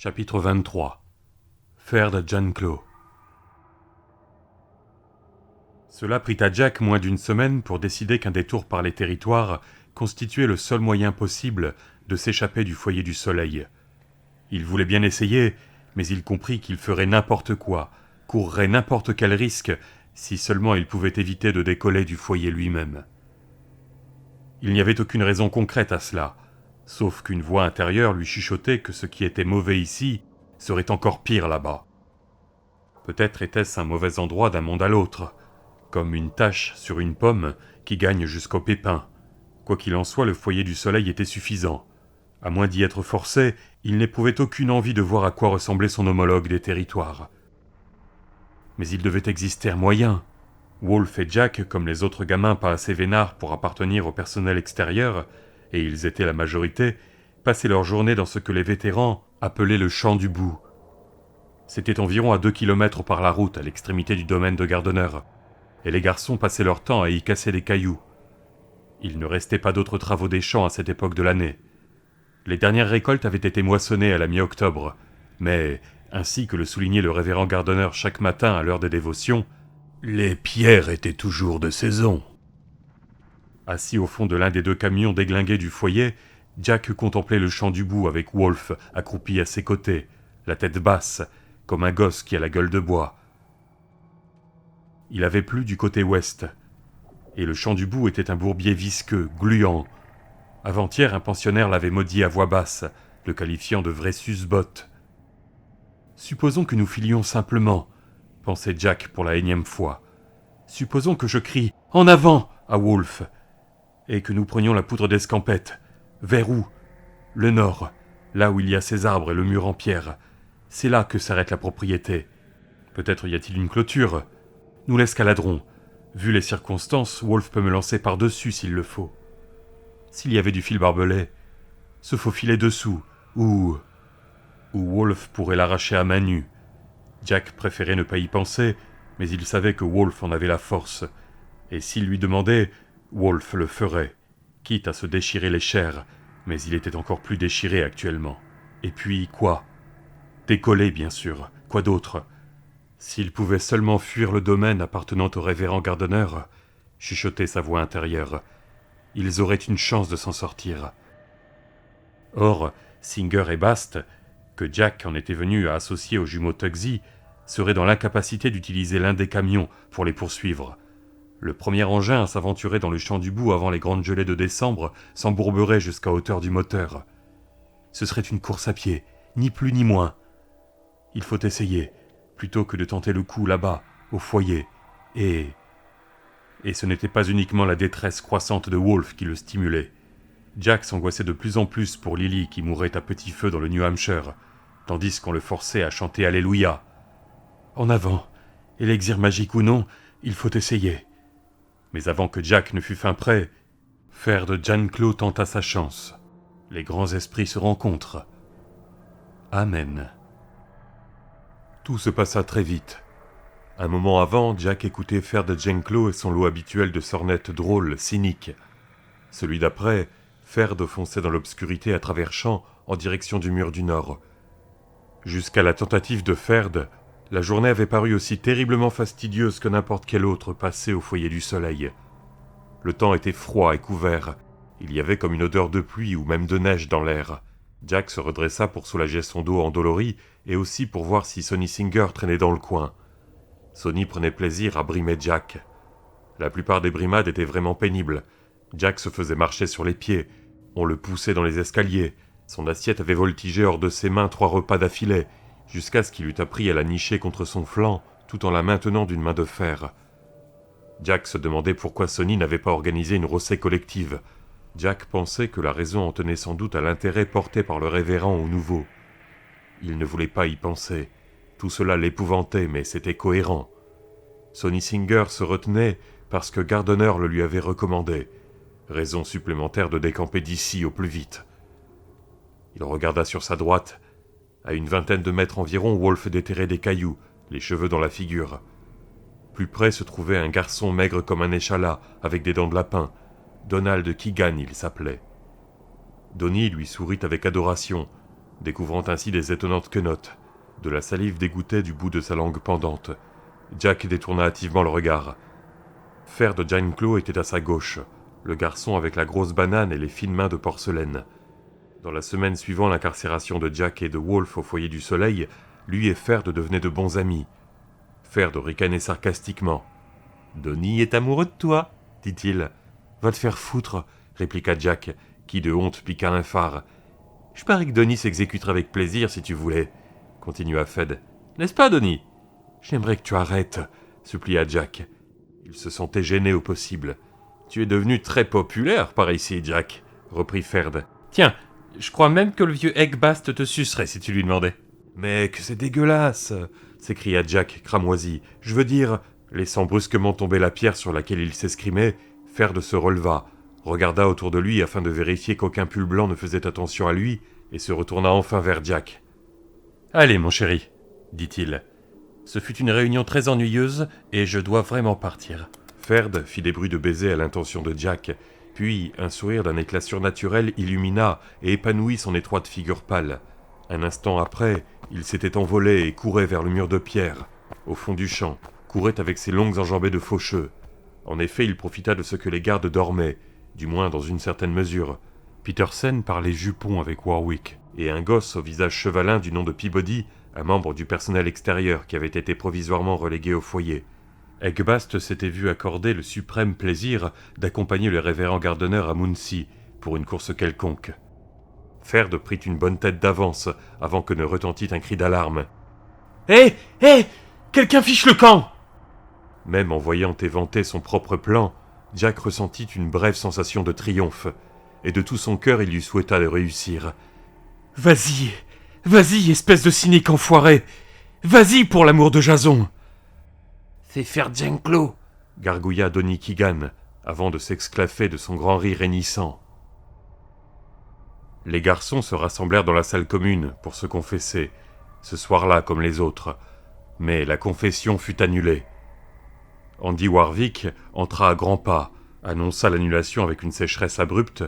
Chapitre 23. Ferd Janklow. Cela prit à Jack moins d'une semaine pour décider qu'un détour par les territoires constituait le seul moyen possible de s'échapper du foyer du soleil. Il voulait bien essayer, mais il comprit qu'il ferait n'importe quoi, courrait n'importe quel risque, si seulement il pouvait éviter de décoller du foyer lui-même. Il n'y avait aucune raison concrète à cela, sauf qu'une voix intérieure lui chuchotait que ce qui était mauvais ici serait encore pire là-bas. Peut-être était-ce un mauvais endroit d'un monde à l'autre, comme une tache sur une pomme qui gagne jusqu'au pépin. Quoi qu'il en soit, le foyer du soleil était suffisant. À moins d'y être forcé, il n'éprouvait aucune envie de voir à quoi ressemblait son homologue des territoires. Mais il devait exister un moyen. Wolf et Jack, comme les autres gamins pas assez vénards pour appartenir au personnel extérieur, et ils étaient la majorité, passaient leur journée dans ce que les vétérans appelaient le champ du bout. C'était environ à 2 kilomètres par la route à l'extrémité du domaine de Gardner, et les garçons passaient leur temps à y casser des cailloux. Il ne restait pas d'autres travaux des champs à cette époque de l'année. Les dernières récoltes avaient été moissonnées à la mi-octobre, mais, ainsi que le soulignait le révérend Gardner chaque matin à l'heure des dévotions, les pierres étaient toujours de saison. Assis au fond de l'un des deux camions déglingués du foyer, Jack contemplait le champ du bout avec Wolf accroupi à ses côtés, la tête basse, comme un gosse qui a la gueule de bois. Il avait plu du côté ouest, et le champ du bout était un bourbier visqueux, gluant. Avant-hier, un pensionnaire l'avait maudit à voix basse, le qualifiant de vrai suce-botte. « Supposons que nous filions simplement, » pensait Jack pour la énième fois. « Supposons que je crie « En avant !» à Wolf, et que nous prenions la poudre d'escampette. Vers où ? Le nord, là où il y a ces arbres et le mur en pierre. C'est là que s'arrête la propriété. Peut-être y a-t-il une clôture. Nous l'escaladerons. Vu les circonstances, Wolf peut me lancer par-dessus s'il le faut. S'il y avait du fil barbelé, se faufiler dessous, ou Wolf pourrait l'arracher à main nue. Jack préférait ne pas y penser, mais il savait que Wolf en avait la force, et s'il lui demandait, Wolf le ferait, quitte à se déchirer les chairs, mais il était encore plus déchiré actuellement. Et puis, quoi ? Décoller, bien sûr, quoi d'autre ? S'il pouvait seulement fuir le domaine appartenant au révérend Gardner, chuchotait sa voix intérieure, ils auraient une chance de s'en sortir. Or, Singer et Bast, que Jack en était venu à associer aux jumeaux Tugsy, seraient dans l'incapacité d'utiliser l'un des camions pour les poursuivre. Le premier engin à s'aventurer dans le champ du bout avant les grandes gelées de décembre s'embourberait jusqu'à hauteur du moteur. Ce serait une course à pied, ni plus ni moins. Il faut essayer, plutôt que de tenter le coup là-bas, au foyer, et ce n'était pas uniquement la détresse croissante de Wolf qui le stimulait. Jack s'angoissait de plus en plus pour Lily qui mourait à petit feu dans le New Hampshire, tandis qu'on le forçait à chanter Alléluia. En avant, élixir magique ou non, il faut essayer. Mais avant que Jack ne fût fin prêt, Ferd Janklow tenta sa chance. Les grands esprits se rencontrent. Amen. Tout se passa très vite. Un moment avant, Jack écoutait Ferd Janklow et son lot habituel de sornettes drôles, cyniques. Celui d'après, Ferd fonçait dans l'obscurité à travers champs en direction du mur du nord. Jusqu'à la tentative de Ferd, la journée avait paru aussi terriblement fastidieuse que n'importe quelle autre passée au foyer du soleil. Le temps était froid et couvert. Il y avait comme une odeur de pluie ou même de neige dans l'air. Jack se redressa pour soulager son dos endolori et aussi pour voir si Sonny Singer traînait dans le coin. Sonny prenait plaisir à brimer Jack. La plupart des brimades étaient vraiment pénibles. Jack se faisait marcher sur les pieds. On le poussait dans les escaliers. Son assiette avait voltigé hors de ses mains 3 repas d'affilée, jusqu'à ce qu'il eût appris à la nicher contre son flanc, tout en la maintenant d'une main de fer. Jack se demandait pourquoi Sonny n'avait pas organisé une rossée collective. Jack pensait que la raison en tenait sans doute à l'intérêt porté par le révérend au nouveau. Il ne voulait pas y penser. Tout cela l'épouvantait, mais c'était cohérent. Sonny Singer se retenait parce que Gardner le lui avait recommandé. Raison supplémentaire de décamper d'ici au plus vite. Il regarda sur sa droite. À une vingtaine de mètres environ, Wolf déterrait des cailloux, les cheveux dans la figure. Plus près se trouvait un garçon maigre comme un échalas, avec des dents de lapin. Donald Keegan, il s'appelait. Donnie lui sourit avec adoration. découvrant ainsi des étonnantes quenottes. De la salive dégouttait du bout de sa langue pendante. Jack détourna hâtivement le regard. Ferd Gianclo était à sa gauche, le garçon avec la grosse banane et les fines mains de porcelaine. Dans la semaine suivant l'incarcération de Jack et de Wolf au foyer du soleil, lui et Ferd devenaient de bons amis. Ferd ricanait sarcastiquement. « Donnie est amoureux de toi, dit-il. »« Va te faire foutre, répliqua Jack, qui de honte piqua un phare. « Je parie que Donnie s'exécuterait avec plaisir si tu voulais, continua Ferd. N'est-ce pas, Donnie ? J'aimerais que tu arrêtes, supplia Jack. Il se sentait gêné au possible. Tu es devenu très populaire par ici, Jack, reprit Ferd. Tiens, je crois même que le vieux Egbast te sucerait si tu lui demandais. Mais que c'est dégueulasse, s'écria Jack, cramoisi. Je veux dire, laissant brusquement tomber la pierre sur laquelle il s'escrimait, Ferd se releva, regarda autour de lui afin de vérifier qu'aucun pull blanc ne faisait attention à lui, et se retourna enfin vers Jack. « Allez, mon chéri, dit-il. Ce fut une réunion très ennuyeuse, et je dois vraiment partir. » Ferd fit des bruits de baiser à l'intention de Jack, puis un sourire d'un éclat surnaturel illumina et épanouit son étroite figure pâle. Un instant après, il s'était envolé et courait vers le mur de pierre. Au fond du champ, courait avec ses longues enjambées de faucheux. En effet, il profita de ce que les gardes dormaient, du moins dans une certaine mesure. Petersen parlait jupon avec Warwick, et un gosse au visage chevalin du nom de Peabody, un membre du personnel extérieur qui avait été provisoirement relégué au foyer. Egbast s'était vu accorder le suprême plaisir d'accompagner le révérend Gardner à Muncie pour une course quelconque. Ferd prit une bonne tête d'avance avant que ne retentit un cri d'alarme. « Hé, hé, quelqu'un fiche le camp !» Même en voyant éventer son propre plan, Jack ressentit une brève sensation de triomphe, et de tout son cœur il lui souhaita de réussir. « Vas-y, vas-y, espèce de cynique enfoiré! Vas-y pour l'amour de Jason !» « C'est Ferd Gianclo !» gargouilla Donnie Keegan, avant de s'exclaffer de son grand rire hennissant. Les garçons se rassemblèrent dans la salle commune pour se confesser, ce soir-là comme les autres, mais la confession fut annulée. Andy Warwick entra à grands pas, annonça l'annulation avec une sécheresse abrupte,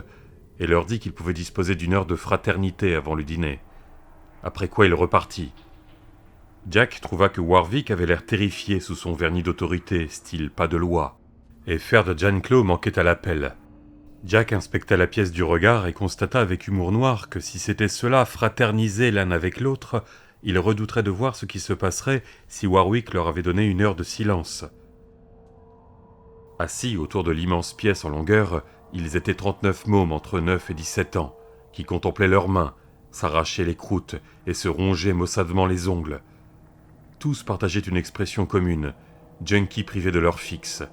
et leur dit qu'il pouvait disposer d'une heure de fraternité avant le dîner. Après quoi il repartit. Jack trouva que Warwick avait l'air terrifié sous son vernis d'autorité, style pas de loi, et Ferd Gianclo manquait à l'appel. Jack inspecta la pièce du regard et constata avec humour noir que si c'était ceux-là fraterniser l'un avec l'autre, il redouterait de voir ce qui se passerait si Warwick leur avait donné une heure de silence. Assis autour de l'immense pièce en longueur, ils étaient 39 mômes entre 9 et 17 ans, qui contemplaient leurs mains, s'arrachaient les croûtes et se rongeaient maussadement les ongles. Tous partageaient une expression commune, junkies privés de leur fixe.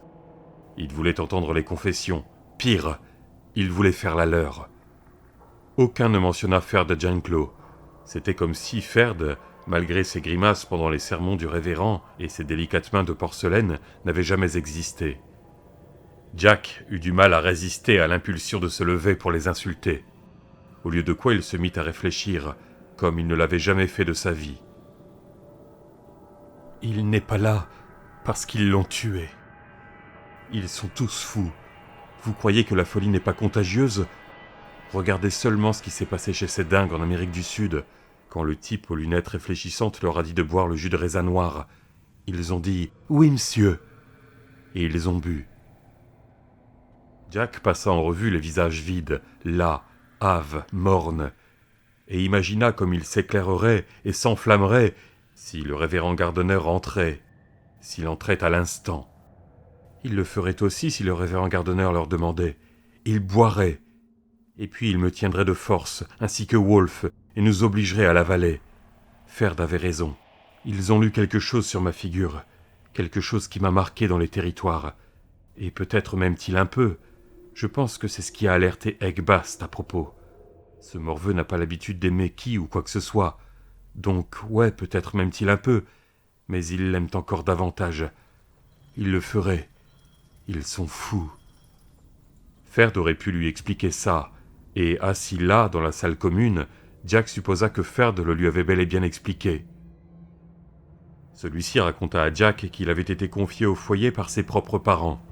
Ils voulaient entendre les confessions, pire, ils voulaient faire la leur. Aucun ne mentionna Ferd Gianclo. C'était comme si Ferd, malgré ses grimaces pendant les sermons du révérend et ses délicates mains de porcelaine, n'avait jamais existé. Jack eut du mal à résister à l'impulsion de se lever pour les insulter, au lieu de quoi il se mit à réfléchir, comme il ne l'avait jamais fait de sa vie. « Il n'est pas là parce qu'ils l'ont tué. Ils sont tous fous. Vous croyez que la folie n'est pas contagieuse ? Regardez seulement ce qui s'est passé chez ces dingues en Amérique du Sud, quand le type aux lunettes réfléchissantes leur a dit de boire le jus de raisin noir. Ils ont dit « Oui, monsieur !» et ils ont bu. Jack passa en revue les visages vides, las, hâves, mornes, et imagina comme ils s'éclaireraient et s'enflammeraient si le révérend Gardner entrait, s'il entrait à l'instant. Il le ferait aussi si le révérend Gardner leur demandait. Il boirait, et puis il me tiendrait de force, ainsi que Wolf, et nous obligerait à l'avaler. Ferd avait raison. Ils ont lu quelque chose sur ma figure, quelque chose qui m'a marqué dans les territoires, et peut-être m'aiment-ils un peu. Je pense que c'est ce qui a alerté Egbast à propos. Ce morveux n'a pas l'habitude d'aimer qui ou quoi que ce soit. Donc, ouais, peut-être m'aime-t-il un peu, mais ils l'aiment encore davantage. Ils le feraient. Ils sont fous. Ferd aurait pu lui expliquer ça, et assis là, dans la salle commune, Jack supposa que Ferd le lui avait bel et bien expliqué. Celui-ci raconta à Jack qu'il avait été confié au foyer par ses propres parents,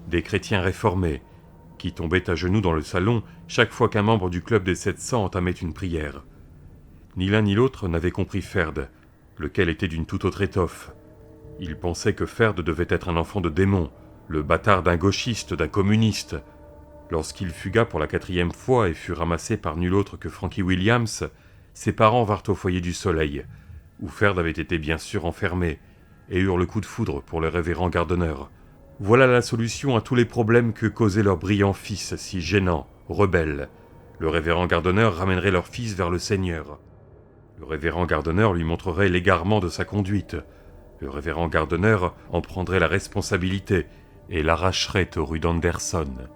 des chrétiens réformés, qui tombaient à genoux dans le salon chaque fois qu'un membre du club des 700 entamait une prière. Ni l'un ni l'autre n'avait compris Ferd, lequel était d'une toute autre étoffe. Ils pensaient que Ferd devait être un enfant de démon, le bâtard d'un gauchiste, d'un communiste. Lorsqu'il fugua pour la 4e fois et fut ramassé par nul autre que Frankie Williams, ses parents vinrent au foyer du Soleil, où Ferd avait été bien sûr enfermé, et eurent le coup de foudre pour le révérend Gardner. Voilà la solution à tous les problèmes que causait leur brillant fils, si gênant, rebelle. Le révérend Gardner ramènerait leur fils vers le Seigneur. Le révérend Gardner lui montrerait l'égarement de sa conduite. Le révérend Gardner en prendrait la responsabilité et l'arracherait aux rues d'Anderson.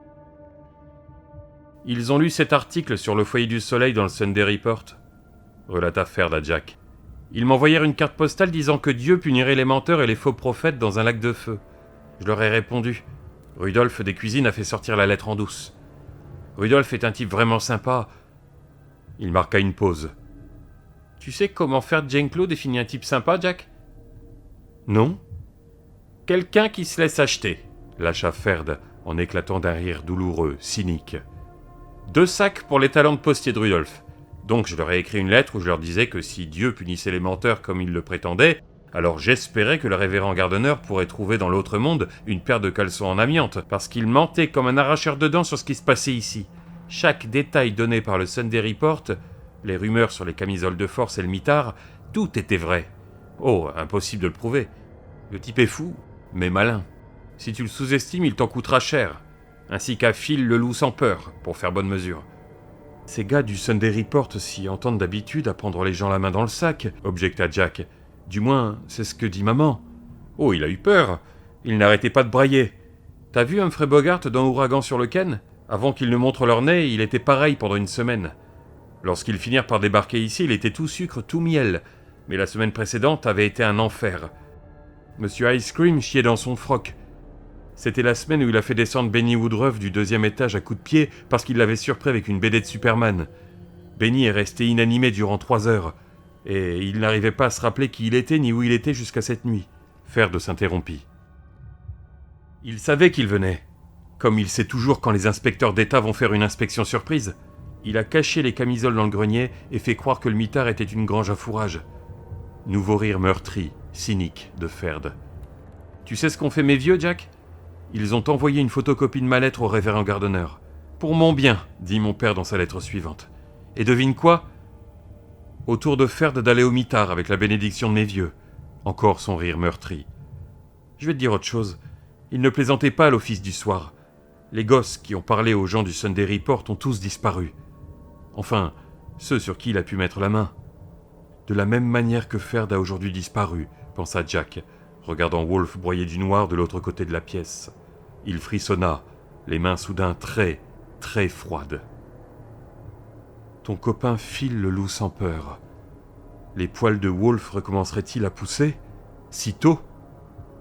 « Ils ont lu cet article sur le foyer du Soleil dans le Sunday Report », relata Ferd à Jack. « Ils m'envoyèrent une carte postale disant que Dieu punirait les menteurs et les faux prophètes dans un lac de feu. Je leur ai répondu. Rudolph des Cuisines a fait sortir la lettre en douce. Rudolph est un type vraiment sympa. » Il marqua une pause. « Tu sais comment Ferd Jenklow définit un type sympa, Jack ?»« Non. »« Quelqu'un qui se laisse acheter, » lâcha Ferd en éclatant d'un rire douloureux, cynique. 2 sacs pour les talents de postier de Rudolph. Donc je leur ai écrit une lettre où je leur disais que si Dieu punissait les menteurs comme il le prétendait, alors j'espérais que le révérend Gardner pourrait trouver dans l'autre monde une paire de caleçons en amiante, parce qu'il mentait comme un arracheur de dents sur ce qui se passait ici. Chaque détail donné par le Sunday Report, les rumeurs sur les camisoles de force et le mitard, tout était vrai. Oh, impossible de le prouver. Le type est fou, mais malin. Si tu le sous-estimes, il t'en coûtera cher. Ainsi qu'à Phil le loup sans peur, pour faire bonne mesure. Ces gars du Sunday Report s'y entendent d'habitude à prendre les gens la main dans le sac, objecta Jack. Du moins, c'est ce que dit maman. Oh, il a eu peur. Il n'arrêtait pas de brailler. T'as vu Humphrey Bogart dans Ouragan sur le Ken ? Avant qu'ils ne montrent leur nez, il était pareil pendant une semaine. Lorsqu'ils finirent par débarquer ici, il était tout sucre, tout miel. Mais la semaine précédente avait été un enfer. Monsieur Ice Cream chiait dans son froc. C'était la semaine où il a fait descendre Benny Woodruff du 2e étage à coups de pied parce qu'il l'avait surpris avec une BD de Superman. Benny est resté inanimé durant 3 heures, et il n'arrivait pas à se rappeler qui il était ni où il était jusqu'à cette nuit. Ferd s'interrompit. Il savait qu'il venait, comme il sait toujours quand les inspecteurs d'État vont faire une inspection surprise. Il a caché les camisoles dans le grenier et fait croire que le mitard était une grange à fourrage. Nouveau rire meurtri, cynique, de Ferd. Tu sais ce qu'ont fait mes vieux, Jack ? Ils ont envoyé une photocopie de ma lettre au révérend Gardner. « Pour mon bien », dit mon père dans sa lettre suivante. Et devine quoi ? Au tour de Ferd d'aller au mitard avec la bénédiction de mes vieux. Encore son rire meurtri. Je vais te dire autre chose. Il ne plaisantait pas à l'office du soir. Les gosses qui ont parlé aux gens du Sunday Report ont tous disparu. Enfin, ceux sur qui il a pu mettre la main. De la même manière que Ferd a aujourd'hui disparu, pensa Jack, regardant Wolf broyer du noir de l'autre côté de la pièce. Il frissonna, les mains soudain très, très froides. Ton copain Phil le loup sans peur. Les poils de Wolf recommenceraient-ils à pousser ? Si tôt ?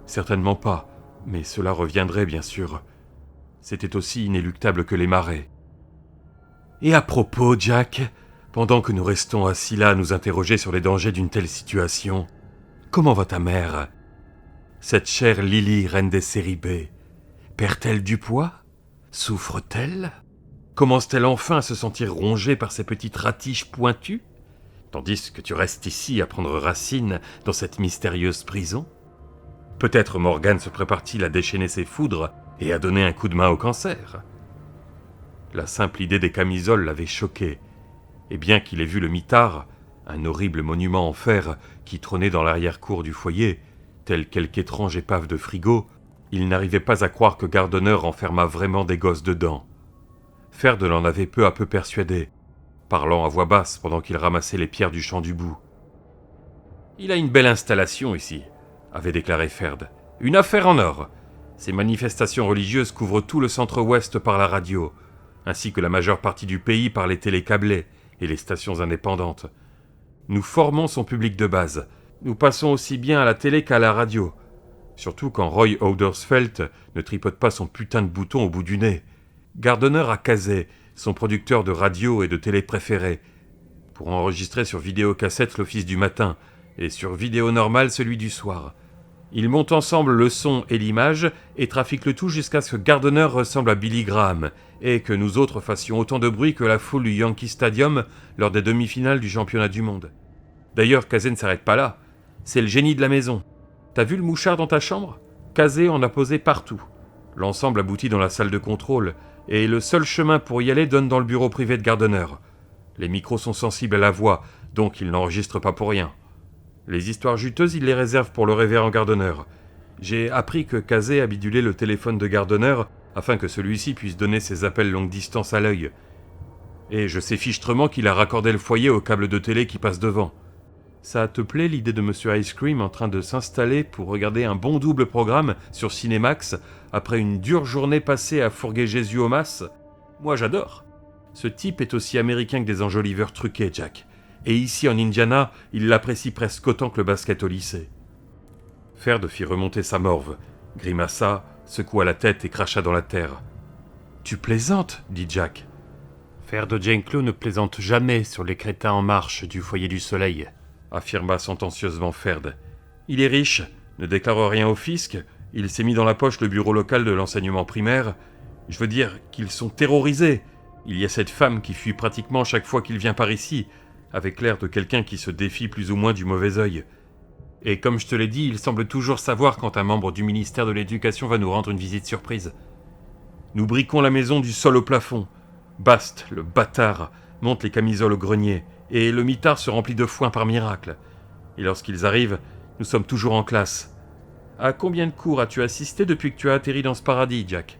Certainement pas, mais cela reviendrait bien sûr. C'était aussi inéluctable que les marées. Et à propos, Jack, pendant que nous restons assis là à nous interroger sur les dangers d'une telle situation, comment va ta mère ? Cette chère Lily, reine des séries B, perd-elle du poids ? Souffre-t-elle ? Commence-t-elle enfin à se sentir rongée par ces petites ratiches pointues ? Tandis que tu restes ici à prendre racine dans cette mystérieuse prison ? Peut-être Morgan se prépare-t-il à déchaîner ses foudres et à donner un coup de main au cancer ? La simple idée des camisoles l'avait choqué, et bien qu'il ait vu le mitard, un horrible monument en fer qui trônait dans l'arrière-cour du foyer, tel quelque étrange épave de frigo, il n'arrivait pas à croire que Gardner enfermât vraiment des gosses dedans. Ferd l'en avait peu à peu persuadé, parlant à voix basse pendant qu'il ramassait les pierres du champ du bout. « Il a une belle installation ici », avait déclaré Ferd. « Une affaire en or. Ces manifestations religieuses couvrent tout le centre-ouest par la radio, ainsi que la majeure partie du pays par les télés câblées et les stations indépendantes. Nous formons son public de base. Nous passons aussi bien à la télé qu'à la radio. Surtout quand Roy Houdersfeld ne tripote pas son putain de bouton au bout du nez. Gardner a casé, son producteur de radio et de télé préféré, pour enregistrer sur vidéocassette l'office du matin et sur vidéo normale celui du soir. Ils montent ensemble le son et l'image et trafiquent le tout jusqu'à ce que Gardner ressemble à Billy Graham et que nous autres fassions autant de bruit que la foule du Yankee Stadium lors des demi-finales du championnat du monde. D'ailleurs, Kazé ne s'arrête pas là. C'est le génie de la maison. T'as vu le mouchard dans ta chambre ? Kazé en a posé partout. L'ensemble aboutit dans la salle de contrôle et le seul chemin pour y aller donne dans le bureau privé de Gardner. Les micros sont sensibles à la voix, donc ils n'enregistrent pas pour rien. Les histoires juteuses, il les réserve pour le révérend Gardner. J'ai appris que Kazé a bidulé le téléphone de Gardner afin que celui-ci puisse donner ses appels longue distance à l'œil. Et je sais fichtrement qu'il a raccordé le foyer au câble de télé qui passe devant. Ça te plaît l'idée de Monsieur Ice Cream en train de s'installer pour regarder un bon double programme sur Cinémax après une dure journée passée à fourguer Jésus au mas ? Moi j'adore. Ce type est aussi américain que des enjoliveurs truqués, Jack. Et ici en Indiana, il l'apprécie presque autant que le basket au lycée. Ferd fit remonter sa morve, grimaça, secoua la tête et cracha dans la terre. « Tu plaisantes » dit Jack. Ferd Jenklow ne plaisante jamais sur les crétins en marche du foyer du soleil, affirma sentencieusement Ferd. Il est riche, ne déclare rien au fisc, il s'est mis dans la poche le bureau local de l'enseignement primaire. Je veux dire qu'ils sont terrorisés. Il y a cette femme qui fuit pratiquement chaque fois qu'il vient par ici, avec l'air de quelqu'un qui se défie plus ou moins du mauvais œil. Et comme je te l'ai dit, il semble toujours savoir quand un membre du ministère de l'Éducation va nous rendre une visite surprise. Nous briquons la maison du sol au plafond. Bast, le bâtard, monte les camisoles au grenier, et le mitard se remplit de foin par miracle. Et lorsqu'ils arrivent, nous sommes toujours en classe. À combien de cours as-tu assisté depuis que tu as atterri dans ce paradis, Jack ?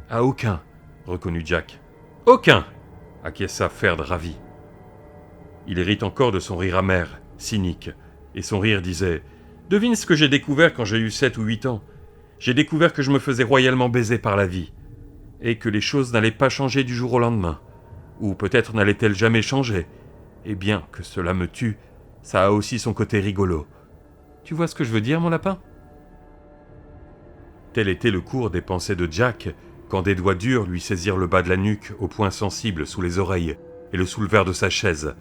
À aucun, reconnut Jack. Aucun, acquiesça Ferd ravi. Il hérite encore de son rire amer, cynique, et son rire disait « Devine ce que j'ai découvert quand j'ai eu 7 ou 8 ans. J'ai découvert que je me faisais royalement baiser par la vie, et que les choses n'allaient pas changer du jour au lendemain. Ou peut-être n'allaient-elles jamais changer. Et bien que cela me tue, ça a aussi son côté rigolo. Tu vois ce que je veux dire, mon lapin ?» Tel était le cours des pensées de Jack, quand des doigts durs lui saisirent le bas de la nuque au point sensible sous les oreilles et le soulevèrent de sa chaise.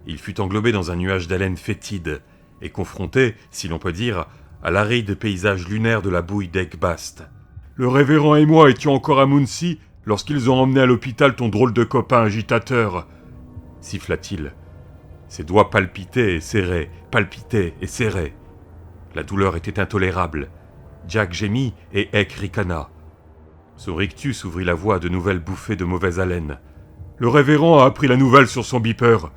Il fut englobé dans un nuage d'haleine fétide et confronté, si l'on peut dire, à l'aride paysage lunaire de la bouille d'Egbast. « Le révérend et moi étions encore à Muncie lorsqu'ils ont emmené à l'hôpital ton drôle de copain agitateur, » siffla-t-il. Ses doigts palpitaient et serraient, palpitaient et serraient. La douleur était intolérable. Jack gémit et Eck ricana. Son rictus ouvrit la voie à de nouvelles bouffées de mauvaise haleine. Le révérend a appris la nouvelle sur son beeper.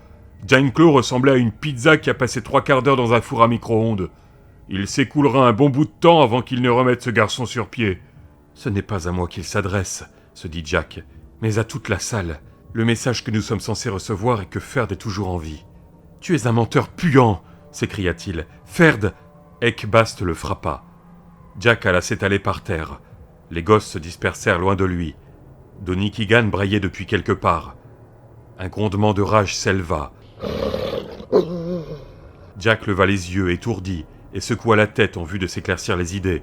Jenklow ressemblait à une pizza qui a passé 3 quarts d'heure dans un four à micro-ondes. Il s'écoulera un bon bout de temps avant qu'il ne remette ce garçon sur pied. Ce n'est pas à moi qu'il s'adresse, se dit Jack, mais à toute la salle. Le message que nous sommes censés recevoir est que Ferd est toujours en vie. « Tu es un menteur puant !» s'écria-t-il. « Ferd !» Eckbast le frappa. Jack alla s'étaler par terre. Les gosses se dispersèrent loin de lui. Donny Keegan braillait depuis quelque part. Un grondement de rage s'éleva. Jack leva les yeux, étourdi, et secoua la tête en vue de s'éclaircir les idées.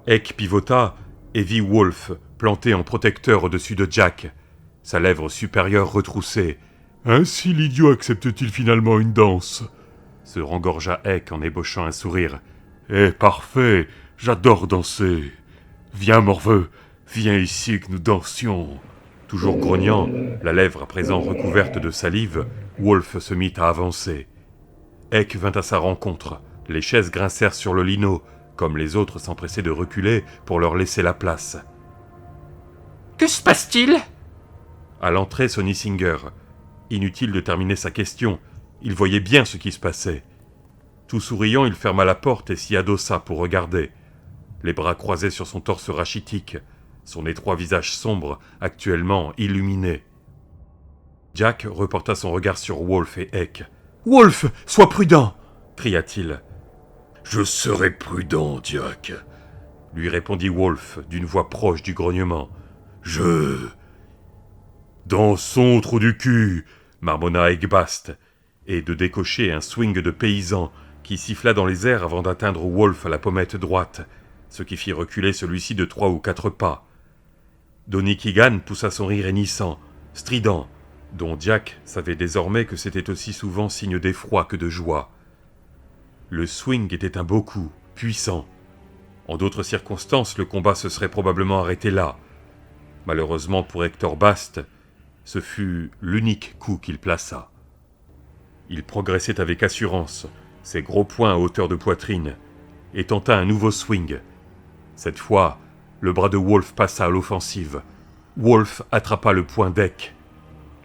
Eck pivota et vit Wolf, planté en protecteur au-dessus de Jack, sa lèvre supérieure retroussée. « Ainsi l'idiot accepte-t-il finalement une danse ?» se rengorgea Eck en ébauchant un sourire. « Eh, parfait, j'adore danser. Viens, morveux, viens ici que nous dansions. » Toujours grognant, la lèvre à présent recouverte de salive, Wolf se mit à avancer. Eck vint à sa rencontre. Les chaises grincèrent sur le lino, comme les autres s'empressaient de reculer pour leur laisser la place. « Que se passe-t-il » À l'entrée sonnit Singer. Inutile de terminer sa question, il voyait bien ce qui se passait. Tout souriant, il ferma la porte et s'y adossa pour regarder. Les bras croisés sur son torse rachitique, son étroit visage sombre, actuellement illuminé. Jack reporta son regard sur Wolf et Eck. « Wolf, sois prudent !» cria-t-il. « Je serai prudent, Jack !» lui répondit Wolf d'une voix proche du grognement. « Dansons, trou du cul !» marmonna Egbast, et de décocher un swing de paysan qui siffla dans les airs avant d'atteindre Wolf à la pommette droite, ce qui fit reculer celui-ci de 3 ou 4 pas. Donny Keegan poussa son rire hennissant, strident, dont Jack savait désormais que c'était aussi souvent signe d'effroi que de joie. Le swing était un beau coup, puissant. En d'autres circonstances, le combat se serait probablement arrêté là. Malheureusement pour Hector Bast, ce fut l'unique coup qu'il plaça. Il progressait avec assurance, ses gros poings à hauteur de poitrine, et tenta un nouveau swing. Cette fois, le bras de Wolf passa à l'offensive. Wolf attrapa le poing d'Eck.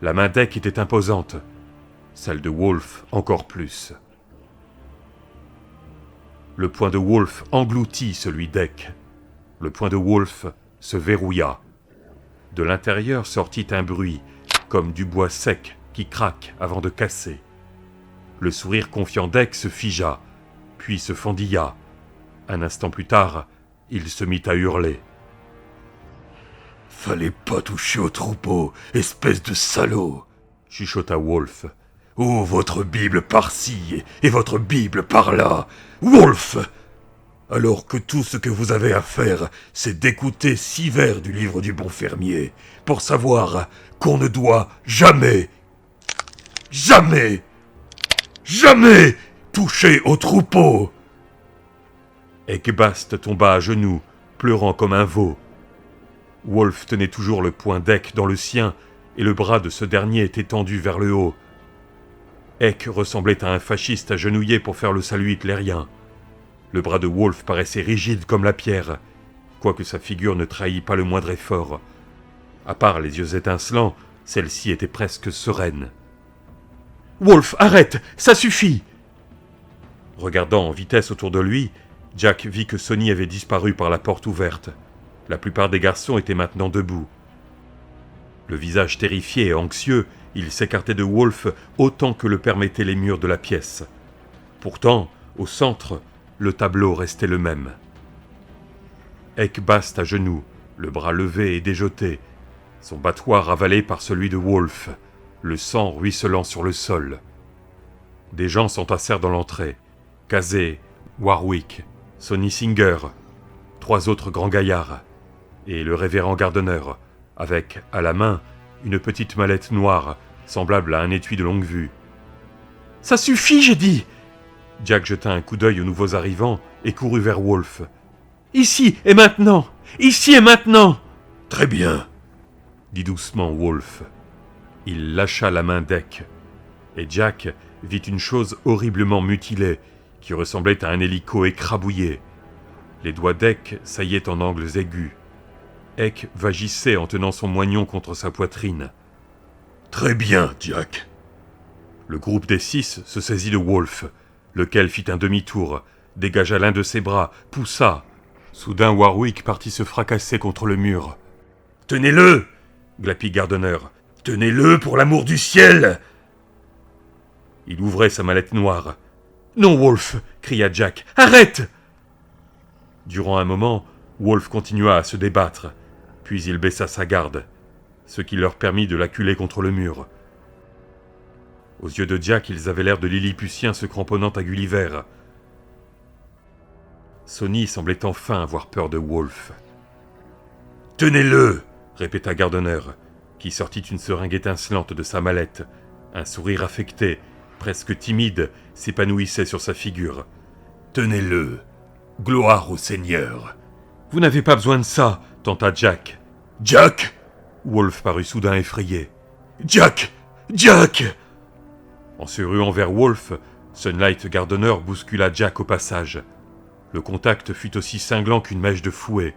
La main d'Eck était imposante, celle de Wolf encore plus. Le poing de Wolf engloutit celui d'Eck. Le poing de Wolf se verrouilla. De l'intérieur sortit un bruit, comme du bois sec qui craque avant de casser. Le sourire confiant d'Eck se figea, puis se fendilla. Un instant plus tard, il se mit à hurler. « Fallait pas toucher au troupeau, espèce de salaud !» chuchota Wolf. « Oh, votre Bible par-ci et votre Bible par-là, Wolf ! Alors que tout ce que vous avez à faire, c'est d'écouter 6 vers du livre du bon fermier, pour savoir qu'on ne doit jamais toucher au troupeau !» Eck Bast tomba à genoux, pleurant comme un veau. Wolf tenait toujours le poing d'Eck dans le sien, et le bras de ce dernier était tendu vers le haut. Eck ressemblait à un fasciste agenouillé pour faire le salut hitlérien. Le bras de Wolf paraissait rigide comme la pierre, quoique sa figure ne trahît pas le moindre effort. À part les yeux étincelants, celle-ci était presque sereine. « Wolf, arrête, ça suffit !» Regardant en vitesse autour de lui, Jack vit que Sonny avait disparu par la porte ouverte. La plupart des garçons étaient maintenant debout. Le visage terrifié et anxieux, il s'écartait de Wolf autant que le permettaient les murs de la pièce. Pourtant, au centre, le tableau restait le même. Eck Bast à genoux, le bras levé et déjeté, son battoir avalé par celui de Wolf, le sang ruisselant sur le sol. Des gens s'entassèrent dans l'entrée. Casey, Warwick, Sonny Singer, 3 autres grands gaillards, et le révérend Gardner, avec, à la main, une petite mallette noire, semblable à un étui de longue vue. « Ça suffit, j'ai dit !» Jack jeta un coup d'œil aux nouveaux arrivants et courut vers Wolf. « Ici et maintenant ! Ici et maintenant !»« Très bien !» dit doucement Wolf. Il lâcha la main d'Eck, et Jack vit une chose horriblement mutilée, qui ressemblait à un hélico écrabouillé. Les doigts d'Eck saillaient en angles aigus. Eck vagissait en tenant son moignon contre sa poitrine. « Très bien, Jack !» Le groupe des 6 se saisit de Wolf, lequel fit un demi-tour, dégagea l'un de ses bras, poussa. Soudain Warwick partit se fracasser contre le mur. « Tenez-le !» glapit Gardner. « Tenez-le pour l'amour du ciel !» Il ouvrait sa mallette noire. « Non, Wolf !» cria Jack. « Arrête !» Durant un moment, Wolf continua à se débattre, puis il baissa sa garde, ce qui leur permit de l'acculer contre le mur. Aux yeux de Jack, ils avaient l'air de Lilliputiens se cramponnant à Gulliver. Sonny semblait enfin avoir peur de Wolf. « Tenez-le !» répéta Gardner, qui sortit une seringue étincelante de sa mallette. Un sourire affecté, presque timide, s'épanouissait sur sa figure. « Tenez-le ! Gloire au Seigneur !»« Vous n'avez pas besoin de ça !» tenta Jack. « Jack !» Wolf parut soudain effrayé. « Jack ! Jack !» En se ruant vers Wolf, Sunlight Gardner bouscula Jack au passage. Le contact fut aussi cinglant qu'une mèche de fouet.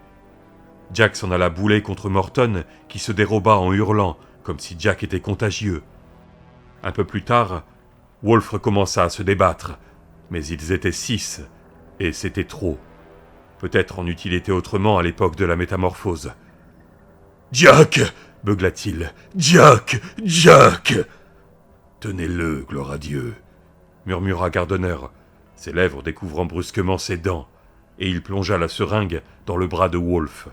Jack s'en alla bouler contre Morton, qui se déroba en hurlant, comme si Jack était contagieux. Un peu plus tard, Wolf recommença à se débattre, mais ils étaient 6, et c'était trop. Peut-être en eût-il été autrement à l'époque de la métamorphose. « Jack !» beugla-t-il. « Jack ! Jack !»« Tenez-le, gloire à Dieu !» murmura Gardner, ses lèvres découvrant brusquement ses dents, et il plongea la seringue dans le bras de Wolf.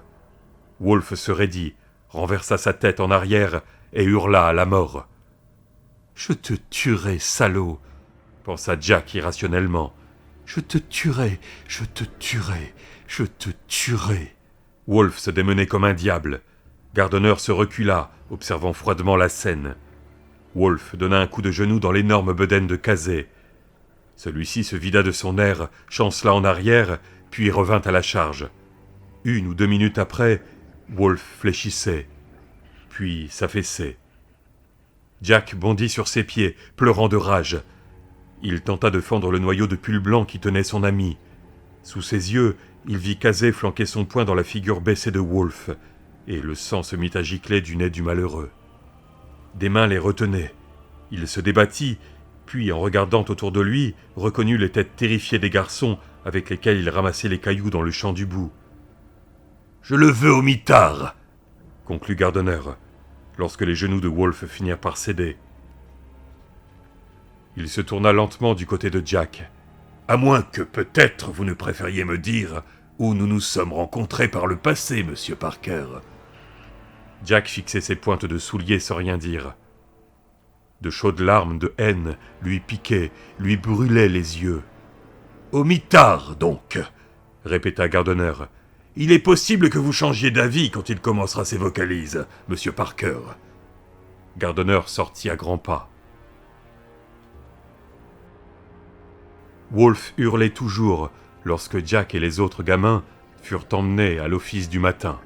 Wolf se raidit, renversa sa tête en arrière et hurla à la mort. « Je te tuerai, salaud !» pensa Jack irrationnellement. « Je te tuerai, je te tuerai, je te tuerai !» Wolf se démenait comme un diable. Gardner se recula, observant froidement la scène. Wolf donna un coup de genou dans l'énorme bedaine de Casey. Celui-ci se vida de son air, chancela en arrière, puis revint à la charge. 1 ou 2 minutes après, Wolfe fléchissait, puis s'affaissait. Jack bondit sur ses pieds, pleurant de rage. Il tenta de fendre le noyau de pull blanc qui tenait son ami. Sous ses yeux, il vit Casey flanquer son poing dans la figure baissée de Wolfe, et le sang se mit à gicler du nez du malheureux. Des mains les retenaient. Il se débattit, puis, en regardant autour de lui, reconnut les têtes terrifiées des garçons avec lesquels il ramassait les cailloux dans le champ du bout. « Je le veux au mitard !» conclut Gardner, lorsque les genoux de Wolfe finirent par céder. Il se tourna lentement du côté de Jack. « À moins que, peut-être, vous ne préfériez me dire où nous nous sommes rencontrés par le passé, monsieur Parker. » Jack fixait ses pointes de souliers sans rien dire. De chaudes larmes de haine lui piquaient, lui brûlaient les yeux. « Au mitard, donc !» répéta Gardner. « Il est possible que vous changiez d'avis quand il commencera ses vocalises, monsieur Parker. » Gardner sortit à grands pas. Wolfe hurlait toujours lorsque Jack et les autres gamins furent emmenés à l'office du matin.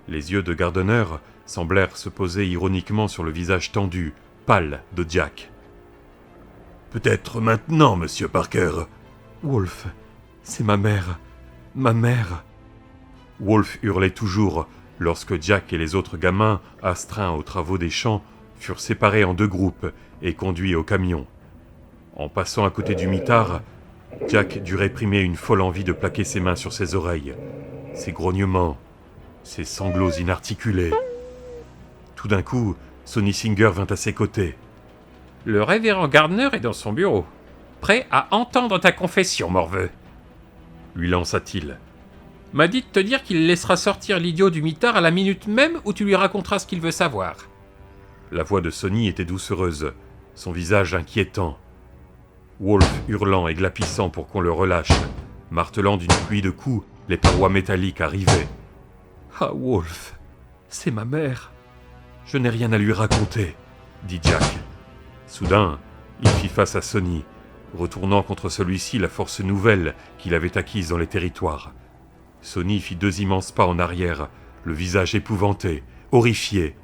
Les yeux de Gardner semblèrent se poser ironiquement sur le visage tendu, pâle de Jack. « Peut-être maintenant, monsieur Parker. »« Wolfe, c'est ma mère. Ma mère !» Wolfe hurlait toujours lorsque Jack et les autres gamins, astreints aux travaux des champs, furent séparés en 2 groupes et conduits au camion. En passant à côté du mitard, Jack dut réprimer une folle envie de plaquer ses mains sur ses oreilles, ses grognements, ses sanglots inarticulés. Tout d'un coup, Sonny Singer vint à ses côtés. « Le révérend Gardner est dans son bureau, prêt à entendre ta confession, morveux. » lui lança-t-il. « M'a dit de te dire qu'il laissera sortir l'idiot du mitard à la minute même où tu lui raconteras ce qu'il veut savoir. » La voix de Sonny était doucereuse, son visage inquiétant. Wolfe hurlant et glapissant pour qu'on le relâche, martelant d'une pluie de coups, les parois métalliques arrivaient. « Ah, Wolfe, c'est ma mère. Je n'ai rien à lui raconter, » dit Jack. Soudain, il fit face à Sonny, retournant contre celui-ci la force nouvelle qu'il avait acquise dans les territoires. Sonny fit 2 immenses pas en arrière, le visage épouvanté, horrifié.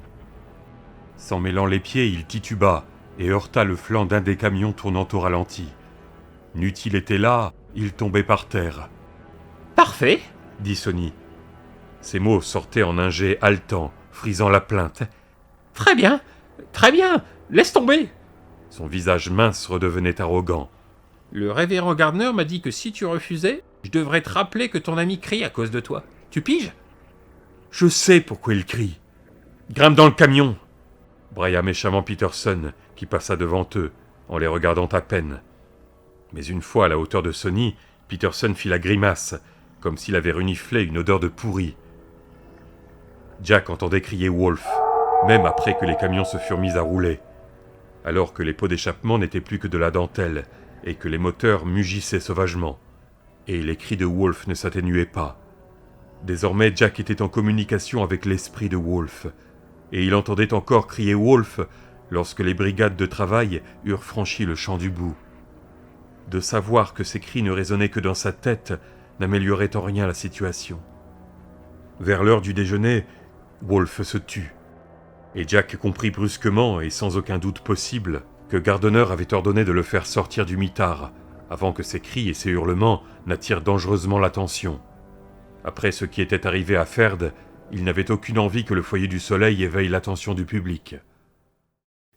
S'en mêlant les pieds, il tituba et heurta le flanc d'un des camions tournant au ralenti. N'eût-il été là, il tombait par terre. « Parfait !» dit Sonny. Ses mots sortaient en un jet haletant, frisant la plainte. « Très bien, laisse tomber !» Son visage mince redevenait arrogant. « Le révérend Gardner m'a dit que si tu refusais, je devrais te rappeler que ton ami crie à cause de toi. Tu piges ? » ?»« Je sais pourquoi il crie. Grimpe dans le camion !» brailla méchamment Peterson, qui passa devant eux, en les regardant à peine. Mais une fois à la hauteur de Sonny, Peterson fit la grimace, comme s'il avait reniflé une odeur de pourri. Jack entendait crier Wolfe, même après que les camions se furent mis à rouler, alors que les pots d'échappement n'étaient plus que de la dentelle, et que les moteurs mugissaient sauvagement. Et les cris de Wolfe ne s'atténuaient pas. Désormais, Jack était en communication avec l'esprit de Wolfe, et il entendait encore crier Wolfe lorsque les brigades de travail eurent franchi le champ du bout. De savoir que ces cris ne résonnaient que dans sa tête n'améliorait en rien la situation. Vers l'heure du déjeuner, Wolfe se tut, et Jack comprit brusquement et sans aucun doute possible que Gardner avait ordonné de le faire sortir du mitard, avant que ses cris et ses hurlements n'attirent dangereusement l'attention. Après ce qui était arrivé à Ferd, il n'avait aucune envie que le foyer du soleil éveille l'attention du public.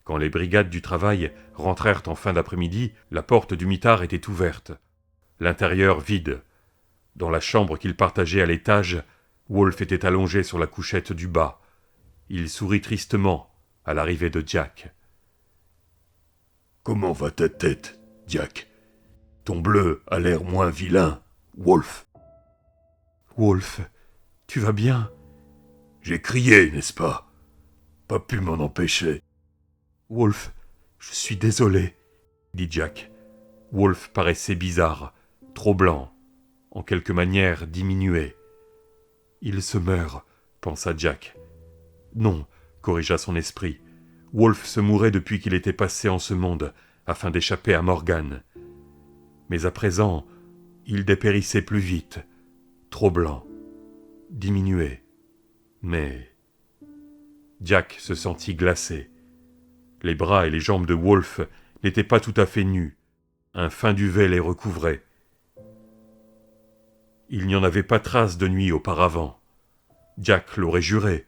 Quand les brigades du travail rentrèrent en fin d'après-midi, la porte du mitard était ouverte. L'intérieur vide. Dans la chambre qu'ils partageaient à l'étage, Wolfe était allongé sur la couchette du bas. Il sourit tristement à l'arrivée de Jack. « Comment va ta tête, Jack ? Ton bleu a l'air moins vilain, Wolfe. »« Wolfe, tu vas bien ? » ?»« J'ai crié, n'est-ce pas ? Pas pu m'en empêcher. »« Wolfe, je suis désolé, » dit Jack. Wolfe paraissait bizarre, trop blanc, en quelque manière diminué. « Il se meurt, » pensa Jack. Non, corrigea son esprit. Wolfe se mourait depuis qu'il était passé en ce monde, afin d'échapper à Morgan. mais à présent, il dépérissait plus vite, trop blanc, diminué. Mais Jack se sentit glacé. Les bras et les jambes de Wolfe n'étaient pas tout à fait nus. Un fin duvet les recouvrait. Il n'y en avait pas trace de nuit auparavant. Jack l'aurait juré.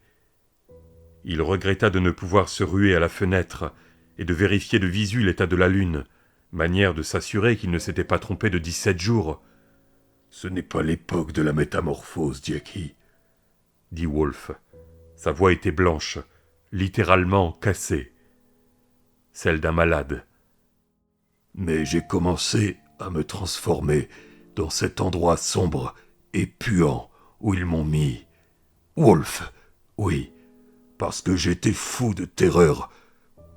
Il regretta de ne pouvoir se ruer à la fenêtre et de vérifier de visu l'état de la lune, manière de s'assurer qu'il ne s'était pas trompé de 17 jours. « Ce n'est pas l'époque de la métamorphose, Jackie, » dit Wolfe. Sa voix était blanche, littéralement cassée. Celle d'un malade. mais j'ai commencé à me transformer dans cet endroit sombre et puant où ils m'ont mis. Wolfe, oui, parce que j'étais fou de terreur,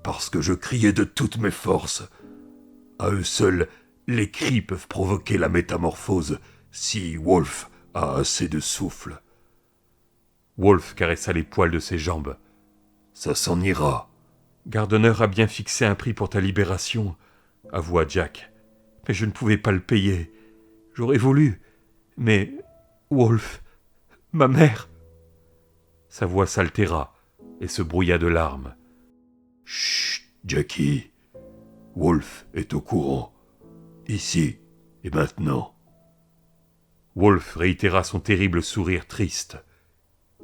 parce que je criais de toutes mes forces. À eux seuls, les cris peuvent provoquer la métamorphose si Wolfe a assez de souffle. Wolfe caressa les poils de ses jambes. Ça s'en ira. Gardner a bien fixé un prix pour ta libération, avoua Jack. Mais je ne pouvais pas le payer. J'aurais voulu. Mais Wolfe, ma mère. Sa voix s'altéra et se brouilla de larmes. Chut, Jackie. Wolfe est au courant. Ici et maintenant. Wolfe réitéra son terrible sourire triste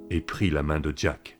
et prit la main de Jack.